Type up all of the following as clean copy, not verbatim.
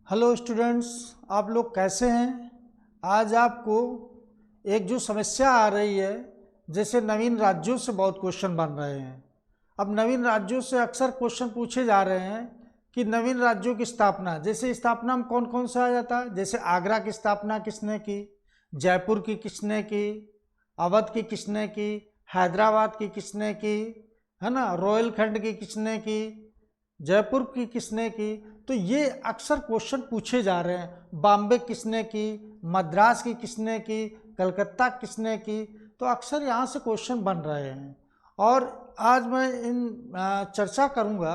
Hello students, आप लोग कैसे हैं। आज आपको एक जो समस्या आ रही है, जैसे नवीन राज्यों से बहुत क्वेश्चन बन रहे हैं। अब नवीन राज्यों से अक्सर क्वेश्चन पूछे जा रहे हैं कि नवीन राज्यों की स्थापना, जैसे स्थापना में कौन कौन सा आ जाता है। जैसे आगरा की स्थापना किसने की, जयपुर की किसने की, अवध की किसने की, हैदराबाद की किसने की, है ना, रोहिलखंड की किसने की, जयपुर की किसने की। तो ये अक्सर क्वेश्चन पूछे जा रहे हैं। बॉम्बे किसने की, मद्रास की किसने की, कलकत्ता किसने की। तो अक्सर यहाँ से क्वेश्चन बन रहे हैं और आज मैं इन चर्चा करूँगा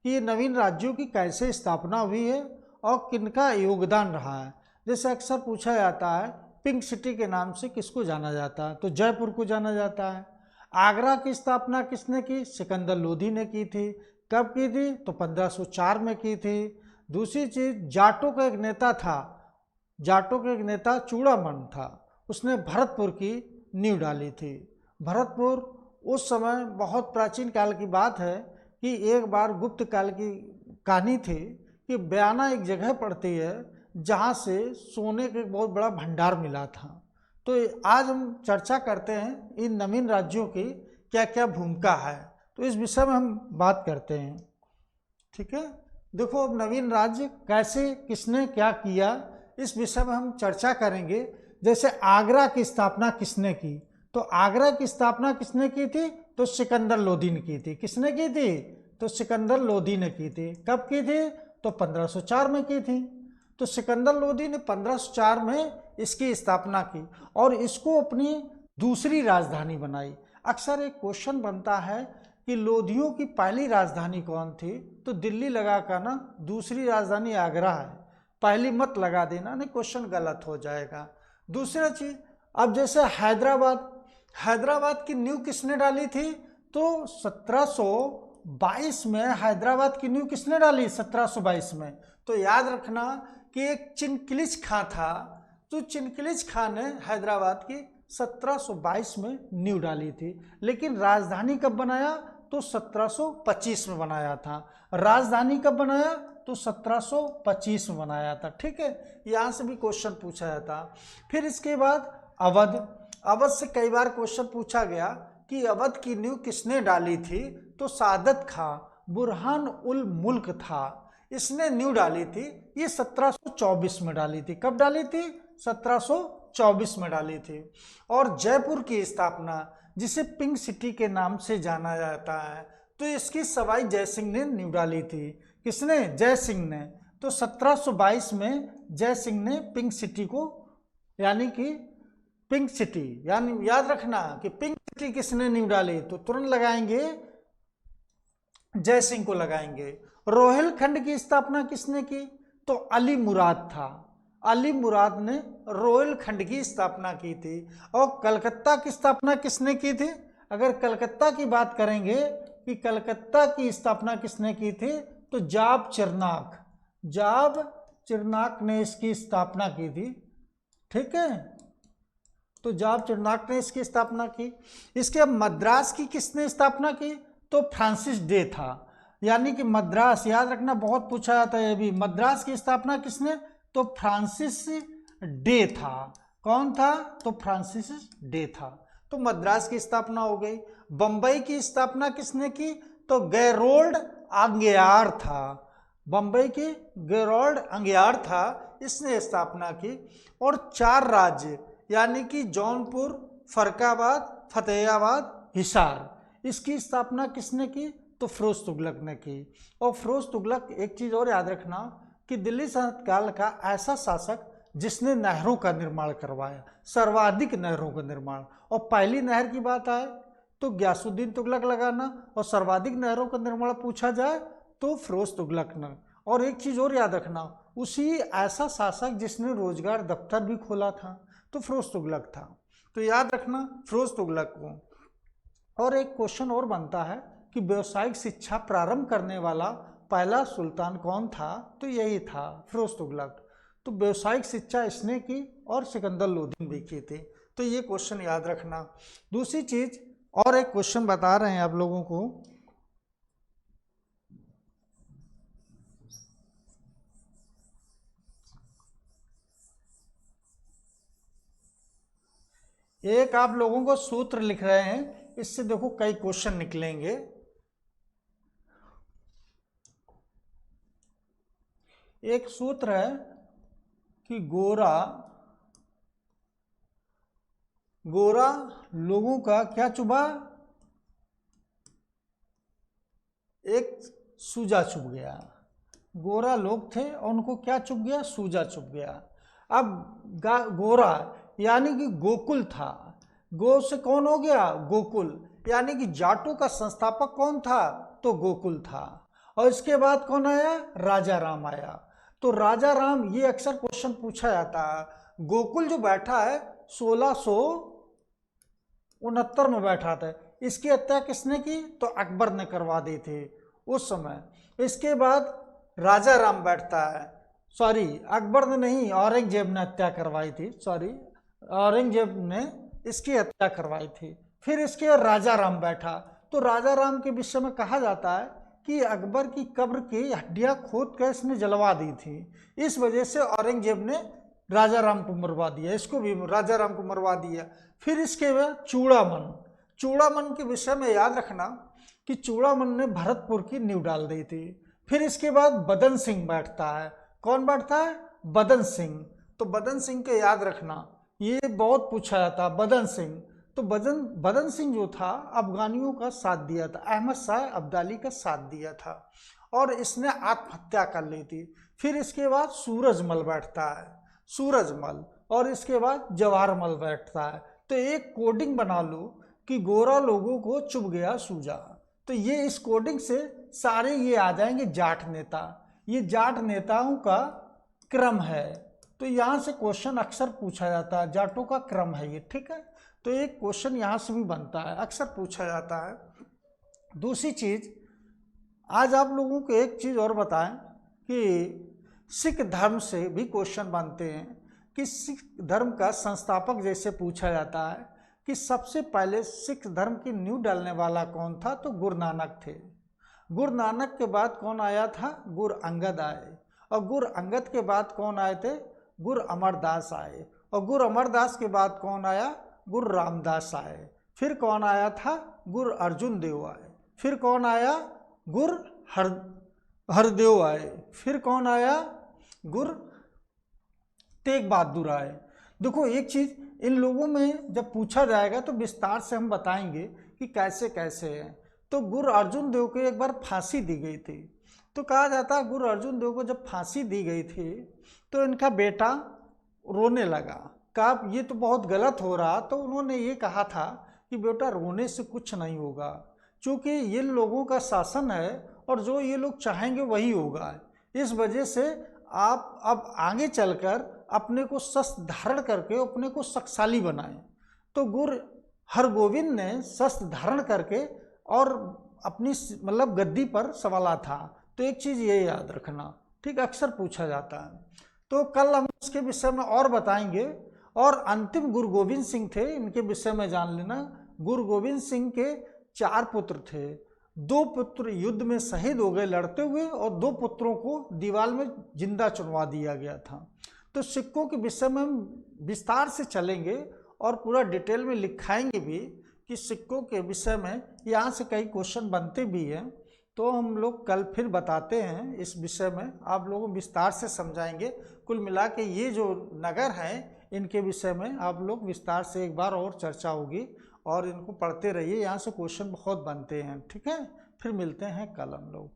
कि ये नवीन राज्यों की कैसे स्थापना हुई है और किनका योगदान रहा है। जैसे अक्सर पूछा जाता है पिंक सिटी के नाम से किसको जाना जाता है, तो जयपुर को जाना जाता है। आगरा की स्थापना किसने की, सिकंदर लोधी ने की थी। कब की थी, तो 1504 में की थी। दूसरी चीज, जाटों का एक नेता था, जाटों का एक नेता चूड़ामन था, उसने भरतपुर की नींव डाली थी। भरतपुर उस समय बहुत प्राचीन काल की बात है कि एक बार गुप्त काल की कहानी थी कि बयाना एक जगह पड़ती है जहाँ से सोने का एक बहुत बड़ा भंडार मिला था। तो आज हम चर्चा करते हैं इन नवीन राज्यों की क्या क्या भूमिका है, तो इस विषय में हम बात करते हैं। ठीक है, देखो अब नवीन राज्य कैसे किसने क्या किया, इस विषय में हम चर्चा करेंगे। जैसे आगरा की स्थापना किसने की, तो आगरा की स्थापना किसने की थी, तो सिकंदर लोधी ने की थी। किसने की थी, तो सिकंदर लोधी ने की थी। कब की थी, तो 1504 में की थी। तो सिकंदर लोधी ने 1504 में इसकी स्थापना की और इसको अपनी दूसरी राजधानी बनाई। अक्सर एक क्वेश्चन बनता है कि लोधियों की पहली राजधानी कौन थी, तो दिल्ली लगा कर ना दूसरी राजधानी आगरा है, पहली मत लगा देना, नहीं क्वेश्चन गलत हो जाएगा। दूसरा चीज, अब जैसे हैदराबाद, हैदराबाद की नींव किसने डाली थी, तो 1722 में हैदराबाद की नींव किसने डाली, 1722 में। तो याद रखना कि एक चिनकिलिच खां था, तो चिनकिलिच खां ने हैदराबाद की 1722 में नींव डाली थी। लेकिन राजधानी कब बनाया, तो 1725 में बनाया था। राजधानी कब बनाया, तो 1725 में बनाया था। ठीक है, यहाँ से भी क्वेश्चन पूछा जाता। फिर इसके बाद अवध, अवध से कई बार क्वेश्चन पूछा गया कि अवध की नींव किसने डाली थी, तो सादत खां बुरहान उल मुल्क था, इसने नींव डाली थी। ये 1724 में डाली थी। कब डाली थी, 1724 में डाली थी। और जयपुर की स्थापना, जिसे पिंक सिटी के नाम से जाना जाता है, तो इसकी सवाई जय सिंह ने नींव डाली थी। किसने, जय सिंह ने। तो 1722 में जय सिंह ने पिंक सिटी को, यानी कि पिंक सिटी, यानी याद रखना कि पिंक सिटी किसने नींव डाली, तो तुरंत लगाएंगे जय सिंह को लगाएंगे। रोहिलखंड की स्थापना किसने की, तो अली मुराद था, अली मुराद ने रोहिलखंड की स्थापना की थी। और कलकत्ता की स्थापना किसने की थी, अगर कलकत्ता की बात करेंगे कि कलकत्ता की स्थापना किसने की थी, तो जाब चिरनाक, जाब चिरनाक ने इसकी स्थापना की थी। ठीक है, तो जाब चिरनाक ने इसकी स्थापना की। इसके अब मद्रास की किसने स्थापना की, तो फ्रांसिस डे था। यानी कि मद्रास, याद रखना बहुत पूछा जाता है ये भी, मद्रास की स्थापना किसने, तो फ्रांसिस डे था। कौन था, तो फ्रांसिस डे था। तो मद्रास की स्थापना हो गई। बंबई की स्थापना किसने की, तो गैरोल्ड अंगियार था, बंबई की गैरोल्ड अंगियार था, इसने स्थापना की। और 4 राज्य, यानी कि जौनपुर, फरकाबाद, फतेहाबाद, हिसार, इसकी स्थापना किसने की, तो फिरोज तुगलक ने की। और फिरोज तुगलक, एक चीज और याद रखना कि दिल्ली सल्तनत काल का ऐसा शासक जिसने नहरों का निर्माण करवाया, सर्वाधिक नहरों का निर्माण। और पहली नहर की बात आए तो गयासुद्दीन तुगलक लगाना, और सर्वाधिक नहरों का निर्माण पूछा जाए तो फिरोज तुगलक ने। और एक चीज और याद रखना, उसी ऐसा शासक जिसने रोजगार दफ्तर भी खोला था, तो फिरोज तुगलक था। तो याद रखना फिरोज तुगलक को। और एक क्वेश्चन और बनता है कि व्यवसायिक शिक्षा प्रारंभ करने वाला पहला सुल्तान कौन था, तो यही था फिरोज तुगलक। तो व्यवसायिक शिक्षा इसने की और सिकंदर लोधी ने भी की थी। तो ये क्वेश्चन याद रखना। दूसरी चीज, और एक क्वेश्चन बता रहे हैं आप लोगों को, एक आप लोगों को सूत्र लिख रहे हैं, इससे देखो कई क्वेश्चन निकलेंगे। एक सूत्र है कि गोरा लोगों का क्या चुभा, एक सूजा चुभ गया। गोरा लोग थे और उनको क्या चुभ गया, सूजा चुभ गया। अब गोरा यानी कि गोकुल था, गो से कौन हो गया, गोकुल, यानी कि जाटों का संस्थापक कौन था, तो गोकुल था। और इसके बाद कौन आया, राजा राम आया। तो राजा राम, ये अक्सर क्वेश्चन पूछा जाता है। गोकुल जो बैठा है 1669 में बैठा था। इसकी हत्या किसने की, तो अकबर ने करवा दी थी उस समय। इसके बाद राजा राम बैठता है, सॉरी अकबर ने नहीं, औरंगजेब ने हत्या करवाई थी, सॉरी औरंगजेब ने इसकी हत्या करवाई थी। फिर इसके राजा राम बैठा। तो राजा राम के विषय में कहा जाता है कि अकबर की कब्र की हड्डियां खोद कर इसने जलवा दी थी। इस वजह से औरंगजेब ने राजा राम को मरवा दिया, इसको भी राजा राम को मरवा दिया। फिर इसके बाद चूड़ामन के विषय में याद रखना कि चूड़ामन ने भरतपुर की नींव डाल दी थी। फिर इसके बाद बदन सिंह बैठता है। कौन बैठता है, बदन सिंह। तो बदन सिंह के याद रखना, ये बहुत पूछा जाता। बदन सिंह, तो बदन सिंह जो था अफगानियों का साथ दिया था, अहमद शाह अब्दाली का साथ दिया था और इसने आत्महत्या कर ली थी। फिर इसके बाद सूरजमल बैठता है, सूरजमल, और इसके बाद जवाहरमल बैठता है। तो एक कोडिंग बना लो कि गोरा लोगों को चुभ गया सूजा। तो ये इस कोडिंग से सारे ये आ जाएंगे जाट नेता। ये जाट नेताओं का क्रम है। तो यहाँ से क्वेश्चन अक्सर पूछा जाता है, जाटों का क्रम है ये, ठीक है। तो एक क्वेश्चन यहाँ से भी बनता है, अक्सर पूछा जाता है। दूसरी चीज, आज आप लोगों को एक चीज और बताएं कि सिख धर्म से भी क्वेश्चन बनते हैं कि सिख धर्म का संस्थापक जैसे पूछा जाता है कि सबसे पहले सिख धर्म की नींव डालने वाला कौन था, तो गुरु नानक थे। गुरु नानक के बाद कौन आया था, गुरु अंगद आए। और गुरु अंगद के बाद कौन आए थे, गुरु अमरदास आए। और गुरु अमरदास के बाद कौन आया, गुरु रामदास आए। फिर कौन आया था, गुरु अर्जुन देव आए। फिर कौन आया, गुरु हरदेव आए। फिर कौन आया, गुरु तेग बहादुर आए। देखो एक चीज, इन लोगों में जब पूछा जाएगा तो विस्तार से हम बताएंगे कि कैसे कैसे है। तो गुरु अर्जुन देव को एक बार फांसी दी गई थी। तो कहा जाता है गुरु अर्जुन देव को जब फांसी दी गई थी तो इनका बेटा रोने लगा, कहा ये तो बहुत गलत हो रहा। तो उन्होंने ये कहा था कि बेटा रोने से कुछ नहीं होगा, क्योंकि ये लोगों का शासन है और जो ये लोग चाहेंगे वही होगा। इस वजह से आप अब आगे चलकर अपने को शस्त्र धारण करके अपने को शक्तिशाली बनाएं। तो गुरु हरगोविंद ने शस्त्र धारण करके और अपनी मतलब गद्दी पर संभाला था। तो एक चीज़ ये याद रखना, ठीक, अक्सर पूछा जाता है। तो कल हम इसके विषय में और बताएंगे। और अंतिम गुरु गोविंद सिंह थे, इनके विषय में जान लेना। गुरु गोविंद सिंह के 4 पुत्र थे। 2 पुत्र युद्ध में शहीद हो गए लड़ते हुए और 2 पुत्रों को दीवार में जिंदा चुनवा दिया गया था। तो सिक्कों के विषय में हम विस्तार से चलेंगे और पूरा डिटेल में लिखाएंगे भी कि सिक्कों के विषय में यहाँ से कई क्वेश्चन बनते भी हैं। तो हम लोग कल फिर बताते हैं इस विषय में, आप लोगों को विस्तार से समझाएंगे। कुल मिला के ये जो नगर हैं इनके विषय में आप लोग विस्तार से एक बार और चर्चा होगी और इनको पढ़ते रहिए, यहाँ से क्वेश्चन बहुत बनते हैं, ठीक है। फिर मिलते हैं कल हम लोग।